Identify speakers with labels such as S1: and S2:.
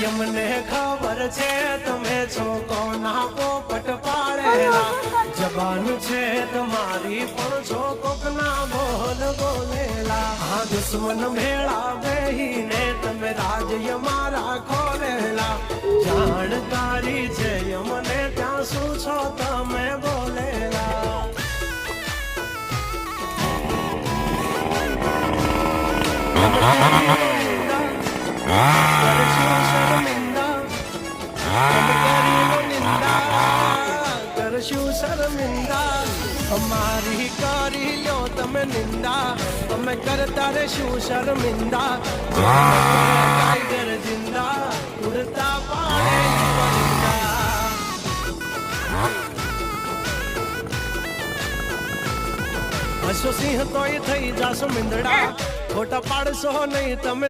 S1: यमने खबर छे तमे छो कोना पोपट पाड़ेला जबान छे तुम्हारी पण छो कोकना बोल बोलेला हाँ दुश्मन भेड़ा बेहीने तमे राज मारा खोलेला जानकारी छे यमने त्या शू छो तमे बोलेला करशु शर्मिंदा हमारी कारी लो तमे निंदा तमे करता रे शू शर्मिंदा टाइगर जिंदा उड़ता पाड़े परिंदा हसो सिंह तो थई जासो मिंदड़ा खोटा पाड़सो नहीं तमे